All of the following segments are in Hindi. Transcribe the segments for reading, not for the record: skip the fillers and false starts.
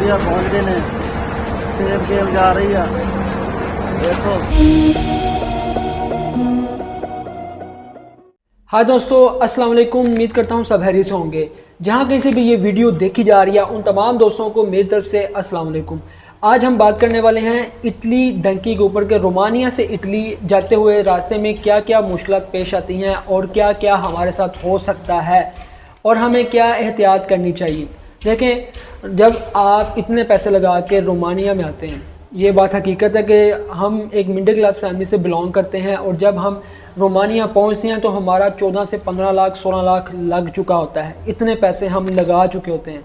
इंडिया पहुंच गए ने। सेब जेल जा रही है, देखो। हाँ दोस्तों, अस्सलाम वालेकुम। उम्मीद करता हूँ सब हैरियत से होंगे। जहाँ कहीं से भी ये वीडियो देखी जा रही है उन तमाम दोस्तों को मेरी तरफ से अस्सलाम वालेकुम। आज हम बात करने वाले हैं इटली डंकी के ऊपर के रोमानिया से इटली जाते हुए रास्ते में क्या क्या मुश्किलात पेश आती हैं और क्या क्या हमारे साथ हो सकता है और हमें क्या एहतियात करनी चाहिए। देखें, जब आप इतने पैसे लगा के रोमानिया में आते हैं, ये बात हकीकत है कि हम एक मिडिल क्लास फैमिली से बिलोंग करते हैं और जब हम रोमानिया पहुंचते हैं तो हमारा 14 से 15 लाख 16 लाख लग चुका होता है। इतने पैसे हम लगा चुके होते हैं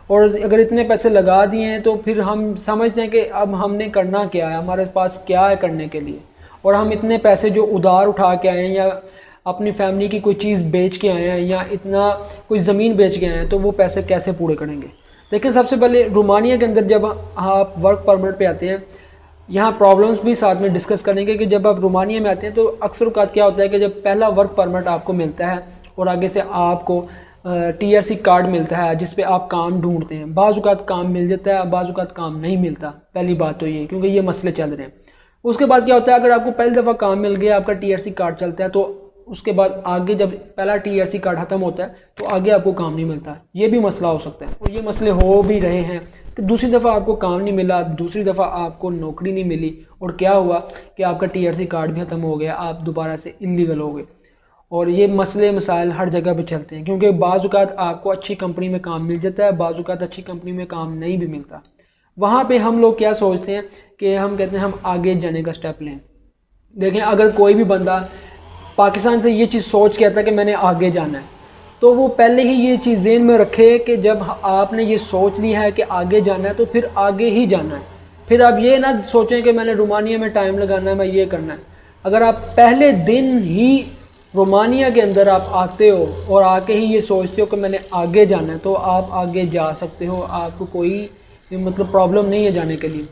और अगर इतने पैसे लगा दिए हैं तो फिर हम समझते हैं कि अब हमने करना क्या है, हमारे पास क्या है करने के लिए। और हम इतने पैसे जो उधार उठा के आए हैं या अपनी फैमिली की कोई चीज़ बेच के आए हैं या इतना कोई ज़मीन बेच के आए हैं, तो वो पैसे कैसे पूरे करेंगे। लेकिन सबसे पहले रोमानिया के अंदर जब आप वर्क परमिट पे आते हैं, यहाँ प्रॉब्लम्स भी साथ में डिस्कस करेंगे कि जब आप रोमानिया में आते हैं तो अक्सर औक़ात क्या होता है कि जब पहला वर्क परमिट आपको मिलता है और आगे से आपको TRC कार्ड मिलता है जिस पे आप काम ढूंढते हैं। बाज़ औक़ात काम मिल जाता है, बाज़ औक़ात काम नहीं मिलता। पहली बात तो ये, क्योंकि ये मसले चल रहे हैं। उसके बाद क्या होता है, अगर आपको पहली दफ़ा काम मिल गया, आपका TRC कार्ड चलता है, तो उसके बाद आगे जब पहला TRC कार्ड ख़त्म होता है तो आगे आपको काम नहीं मिलता। ये भी मसला हो सकता है और ये मसले हो भी रहे हैं कि दूसरी दफ़ा आपको काम नहीं मिला, दूसरी दफ़ा आपको नौकरी नहीं मिली और क्या हुआ कि आपका TRC कार्ड भी ख़त्म हो गया, आप दोबारा से इलीगल हो गए। और ये मसले मसाइल हर जगह पे चलते हैं, क्योंकि बाज़ औक़ात आपको अच्छी कंपनी में काम मिल जाता है, बाज़ औक़ात अच्छी कंपनी में काम नहीं भी मिलता। वहाँ पे हम लोग क्या सोचते हैं कि हम कहते हैं हम आगे जाने का स्टेप लें। देखें, अगर कोई भी बंदा पाकिस्तान से ये चीज़ सोच के आता है कि मैंने आगे जाना है, तो वो पहले ही ये चीज़ ज़हन में रखे कि जब आपने ये सोच ली है कि आगे जाना है तो फिर आगे ही जाना है। फिर आप ये ना सोचें कि मैंने रोमानिया में टाइम लगाना है, मैं ये करना है। अगर आप पहले दिन ही रोमानिया के अंदर आप आते हो और आके ही ये सोचते हो कि मैंने आगे जाना है, तो आप आगे जा सकते हो। आपको कोई मतलब प्रॉब्लम नहीं है जाने के लिए।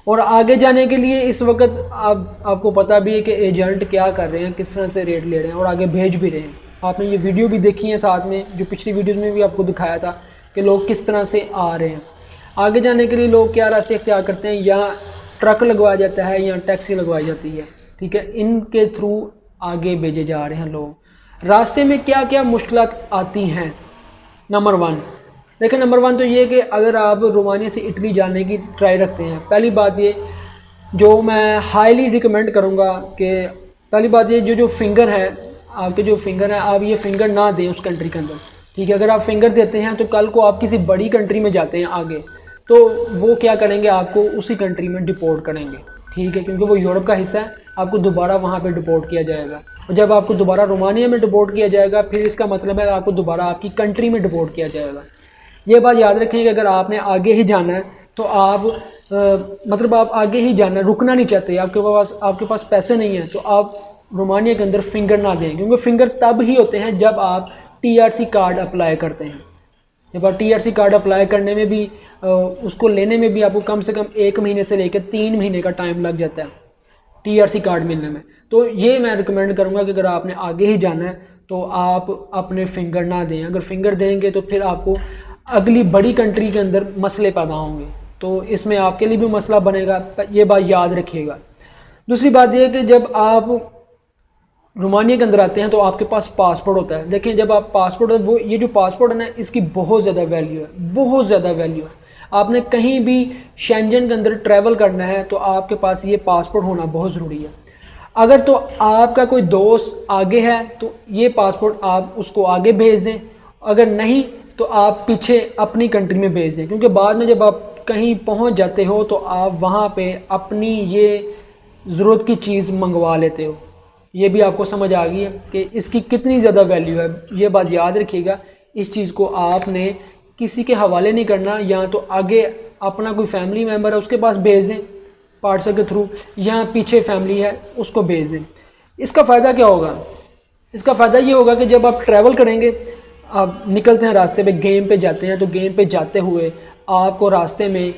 और आगे जाने के लिए इस वक्त आपको पता भी है कि एजेंट क्या कर रहे हैं, किस तरह से रेट ले रहे हैं और आगे भेज भी रहे हैं। आपने ये वीडियो भी देखी है साथ में, जो पिछली वीडियोज़ में भी आपको दिखाया था कि लोग किस तरह से आ रहे हैं। आगे जाने के लिए लोग क्या रास्ते इख्तियार करते हैं, या ट्रक लगवाया जाता है या टैक्सी लगवाई जाती है, ठीक है। इनके थ्रू आगे भेजे जा रहे हैं लोग। रास्ते में क्या क्या मुश्किलात आती हैं। नंबर 1, देखिए, नंबर 1 तो ये कि अगर आप रोमानिया से इटली जाने की ट्राई रखते हैं, पहली बात ये जो मैं हाईली रिकमेंड करूँगा कि पहली बात ये जो फिंगर है, आपके जो फिंगर है, आप ये फिंगर ना दें उस कंट्री के अंदर, ठीक है। अगर आप फिंगर देते हैं तो कल को आप किसी बड़ी कंट्री में जाते हैं आगे, तो वो क्या करेंगे, आपको उसी कंट्री में डिपोर्ट करेंगे, ठीक है, क्योंकि वो यूरोप का हिस्सा है। आपको दोबारा वहाँ पे डिपोर्ट किया जाएगा और जब आपको दोबारा रोमानिया में डिपोर्ट किया जाएगा, फिर इसका मतलब है आपको दोबारा आपकी कंट्री में डिपोर्ट किया जाएगा। ये बात याद रखें कि अगर आपने आगे ही जाना है तो आप मतलब आप आगे ही जाना है, रुकना नहीं चाहते, आपके पास पैसे नहीं हैं, तो आप रोमानिया के अंदर फिंगर ना दें, क्योंकि फिंगर तब ही होते हैं जब आप TRC कार्ड अप्लाई करते हैं। जब आप TRC कार्ड अप्लाई करने में भी उसको लेने में भी आपको कम से कम 1 महीने से लेकर 3 महीने का टाइम लग जाता है TRC कार्ड मिलने में। तो ये मैं रिकमेंड करूँगा कि अगर आपने आगे ही जाना है तो आप अपने फिंगर ना दें। अगर फिंगर देंगे तो फिर आपको अगली बड़ी कंट्री के अंदर मसले पैदा होंगे, तो इसमें आपके लिए भी मसला बनेगा। ये बात याद रखिएगा। दूसरी बात यह कि जब आप रोमानिया के अंदर आते हैं तो आपके पास पासपोर्ट होता है। देखिए, जब आप पासपोर्ट, वो ये जो पासपोर्ट है ना, इसकी बहुत ज़्यादा वैल्यू है, बहुत ज़्यादा वैल्यू है। आपने कहीं भी शेंजन के अंदर ट्रैवल करना है तो आपके पास ये पासपोर्ट होना बहुत ज़रूरी है। अगर तो आपका कोई दोस्त आगे है तो ये पासपोर्ट आप उसको आगे भेज दें, अगर नहीं तो आप पीछे अपनी कंट्री में भेज दें, क्योंकि बाद में जब आप कहीं पहुंच जाते हो तो आप वहां पे अपनी ये ज़रूरत की चीज़ मंगवा लेते हो। ये भी आपको समझ आ गई है कि इसकी कितनी ज़्यादा वैल्यू है। ये बात याद रखिएगा। इस चीज़ को आपने किसी के हवाले नहीं करना, या तो आगे अपना कोई फैमिली मेम्बर है उसके पास भेज दें पार्सल के थ्रू, या पीछे फैमिली है उसको भेज दें। इसका फ़ायदा क्या होगा? इसका फ़ायदा ये होगा कि जब आप ट्रैवल करेंगे, आप निकलते हैं रास्ते पे, गेम पे जाते हैं, तो गेम पे जाते हुए आपको रास्ते में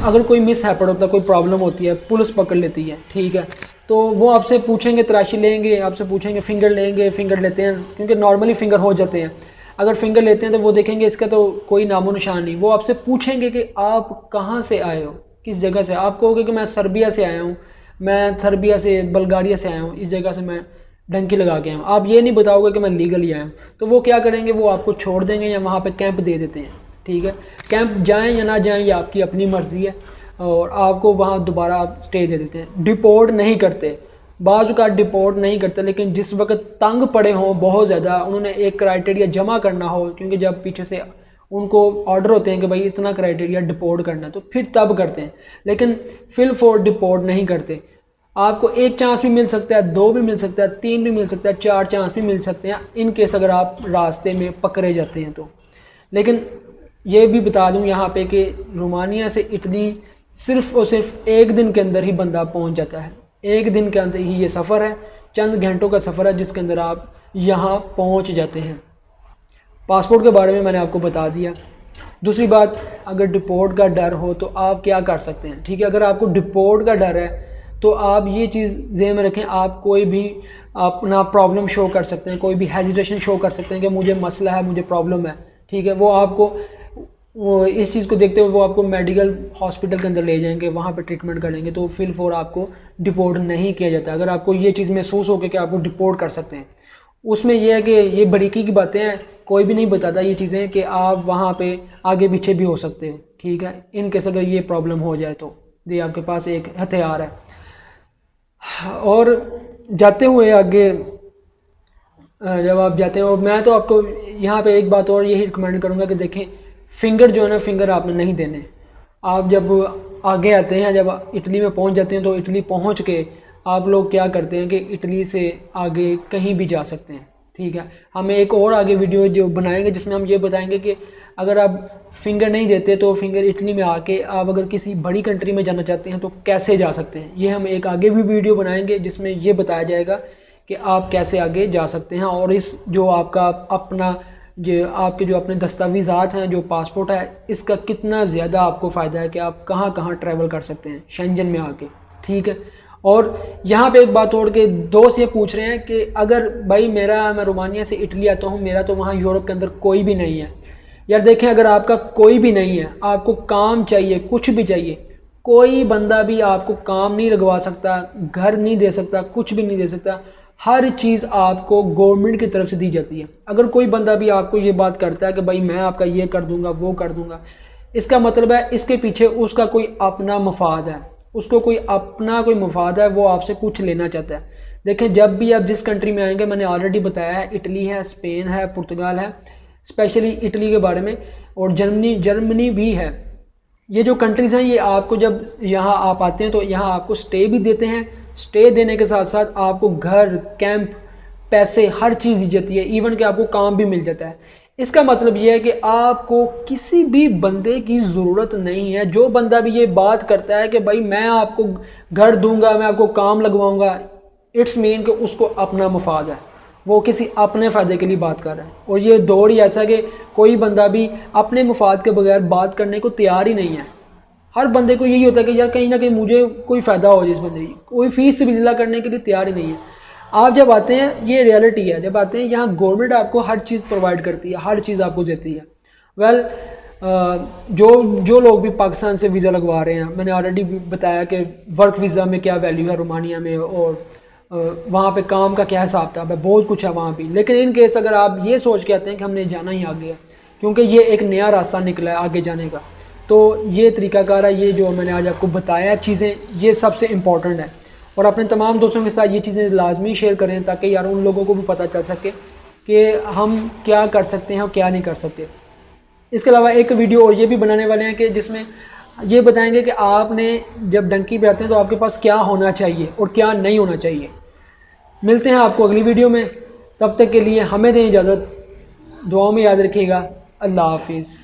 अगर कोई मिस हैपन होता है, कोई प्रॉब्लम होती है, पुलिस पकड़ लेती है, ठीक है, तो वो आपसे पूछेंगे, तलाशी लेंगे, आपसे पूछेंगे, फिंगर लेंगे, फिंगर लेते हैं, क्योंकि नॉर्मली फिंगर हो जाते हैं। अगर फिंगर लेते हैं तो वो देखेंगे इसका तो कोई नामो निशान नहीं। वो आपसे पूछेंगे कि आप कहाँ से आए हो, किस जगह से। आप कहोगे कि मैं सर्बिया से आया हूँ, मैं सर्बिया से बल्गारिया से आया हूँ, इस जगह से मैं डंकी लगा के आया हूँ। आप ये नहीं बताओगे कि मैं लीगली आया हूँ, तो वो क्या करेंगे, वो आपको छोड़ देंगे या वहाँ पे कैंप दे देते हैं। ठीक है, कैंप जाएं या ना जाएं ये आपकी अपनी मर्ज़ी है, और आपको वहाँ दोबारा आप स्टे दे देते हैं। डिपोर्ट नहीं करते, बाज़ का डिपोर्ट नहीं करते, लेकिन जिस वक्त तंग पड़े हों बहुत ज़्यादा, उन्होंने एक क्राइटेरिया जमा करना हो, क्योंकि जब पीछे से उनको ऑर्डर होते हैं कि भाई इतना क्राइटेरिया डिपोर्ट करना है, तो फिर तब करते हैं, लेकिन फिल फॉर डिपोर्ट नहीं करते। आपको एक चांस भी मिल सकता है, 2 भी मिल सकता है, 3 भी मिल सकता है, 4 चांस भी मिल सकते हैं इन केस अगर आप रास्ते में पकड़े जाते हैं तो। लेकिन ये भी बता दूं यहाँ पे कि रोमानिया से इटली सिर्फ़ और सिर्फ 1 दिन के अंदर ही बंदा पहुँच जाता है। 1 दिन के अंदर ही ये सफ़र है, चंद घंटों का सफ़र है जिसके अंदर आप यहाँ पहुँच जाते हैं। पासपोर्ट के बारे में मैंने आपको बता दिया। दूसरी बात, अगर डिपोर्ट का डर हो तो आप क्या कर सकते हैं। ठीक है, अगर आपको डिपोर्ट का डर है तो आप ये चीज़ ज़हन में रखें, आप कोई भी अपना प्रॉब्लम शो कर सकते हैं, कोई भी हेजिटेशन शो कर सकते हैं कि मुझे मसला है, मुझे प्रॉब्लम है। ठीक है, वो आपको वो इस चीज़ को देखते हुए वो आपको मेडिकल हॉस्पिटल के अंदर ले जाएंगे, वहाँ पे ट्रीटमेंट करेंगे, तो फिल फॉर आपको डिपोर्ट नहीं किया जाता। अगर आपको ये चीज़ महसूस हो कि आपको डिपोर्ट कर सकते हैं, उसमें यह है कि ये बरीकी की बातें हैं, कोई भी नहीं बताता ये चीज़ें कि आप वहाँ पे आगे पीछे भी हो सकते हो। ठीक है, इन केस अगर ये प्रॉब्लम हो जाए तो ये आपके पास एक हथियार है। और जाते हुए आगे जब आप जाते हैं, और मैं तो आपको यहाँ पे एक बात और यही रिकमेंड करूँगा कि देखें, फिंगर जो है ना, फिंगर आपने नहीं देने। आप जब आगे आते हैं, जब इटली में पहुँच जाते हैं, तो इटली पहुँच के आप लोग क्या करते हैं कि इटली से आगे कहीं भी जा सकते हैं। ठीक है, हमें एक और आगे वीडियो जो बनाएंगे जिसमें हम ये बताएंगे कि अगर आप फिंगर नहीं देते तो फिंगर इटली में आके आप अगर किसी बड़ी कंट्री में जाना चाहते हैं तो कैसे जा सकते हैं। ये हम एक आगे भी वीडियो बनाएंगे जिसमें ये बताया जाएगा कि आप कैसे आगे जा सकते हैं, और इस जो आपका अपना जो आपके जो अपने दस्तावेज़ात हैं, जो पासपोर्ट है, इसका कितना ज़्यादा आपको फ़ायदा है कि आप कहाँ कहाँ ट्रैवल कर सकते हैं शेंजन में आके। ठीक है, और यहाँ पे एक बात और के दोस्त ये पूछ रहे हैं कि अगर भाई मैं रोमानिया से इटली आता हूँ, मेरा तो वहाँ यूरोप के अंदर कोई भी नहीं है। यार देखें, अगर आपका कोई भी नहीं है, आपको काम चाहिए, कुछ भी चाहिए, कोई बंदा भी आपको काम नहीं लगवा सकता, घर नहीं दे सकता, कुछ भी नहीं दे सकता। हर चीज़ आपको गवर्नमेंट की तरफ से दी जाती है। अगर कोई बंदा भी आपको ये बात करता है कि भाई मैं आपका ये कर दूंगा, वो कर दूंगा, इसका मतलब है इसके पीछे उसका कोई अपना मफाद है, उसको कोई अपना कोई मफाद है, वो आपसे कुछ लेना चाहता है। देखें, जब भी आप जिस कंट्री में आएंगे, मैंने ऑलरेडी बताया है, इटली है, स्पेन है, पुर्तगाल है, स्पेशली इटली के बारे में, और जर्मनी भी है। ये जो कंट्रीज़ हैं, ये आपको जब यहाँ आप आते हैं तो यहाँ आपको स्टे भी देते हैं। स्टे देने के साथ साथ आपको घर, कैंप, पैसे, हर चीज़ दी जाती है, इवन कि आपको काम भी मिल जाता है। इसका मतलब ये है कि आपको किसी भी बंदे की ज़रूरत नहीं है। जो बंदा भी ये बात करता है कि भाई मैं आपको घर दूंगा, मैं आपको काम लगवाऊंगा, इट्स मीन कि उसको अपना मफाद है, वो किसी अपने फ़ायदे के लिए बात कर रहा है। और ये दौड़ ही ऐसा कि कोई बंदा भी अपने मफाद के बगैर बात करने को तैयार ही नहीं है। हर बंदे को यही होता है कि यार कहीं ना कहीं मुझे कोई फ़ायदा हो जाए, इस बंदे की कोई फ़ीस बिल्ला करने के लिए तैयार ही नहीं है। आप जब आते हैं, ये रियलिटी है, जब आते हैं यहाँ गवर्नमेंट आपको हर चीज़ प्रोवाइड करती है, हर चीज़ आपको देती है। वेल, जो लोग भी पाकिस्तान से वीज़ा लगवा रहे हैं, मैंने ऑलरेडी बताया कि वर्क वीज़ा में क्या वैल्यू है रोमानिया में, और वहाँ पे काम का क्या हिसाब था, बहुत कुछ है वहाँ भी। लेकिन इन केस अगर आप ये सोच के आते हैं कि हमने जाना ही आगे है, क्योंकि ये एक नया रास्ता निकला है आगे जाने का, तो ये तरीकाकार है, ये जो मैंने आज आपको बताया चीज़ें, ये सबसे इम्पॉर्टेंट है। और अपने तमाम दोस्तों के साथ ये चीज़ें लाजमी शेयर करें, ताकि यार उन लोगों को भी पता चल सके कि हम क्या कर सकते हैं और क्या नहीं कर सकते। इसके अलावा एक वीडियो और ये भी बनाने वाले हैं कि जिसमें ये बताएंगे कि आपने जब डंकी पे आते हैं तो आपके पास क्या होना चाहिए और क्या नहीं होना चाहिए। मिलते हैं आपको अगली वीडियो में, तब तक के लिए हमें दें इजाज़त, दुआओं में याद रखिएगा। अल्लाह हाफिज़।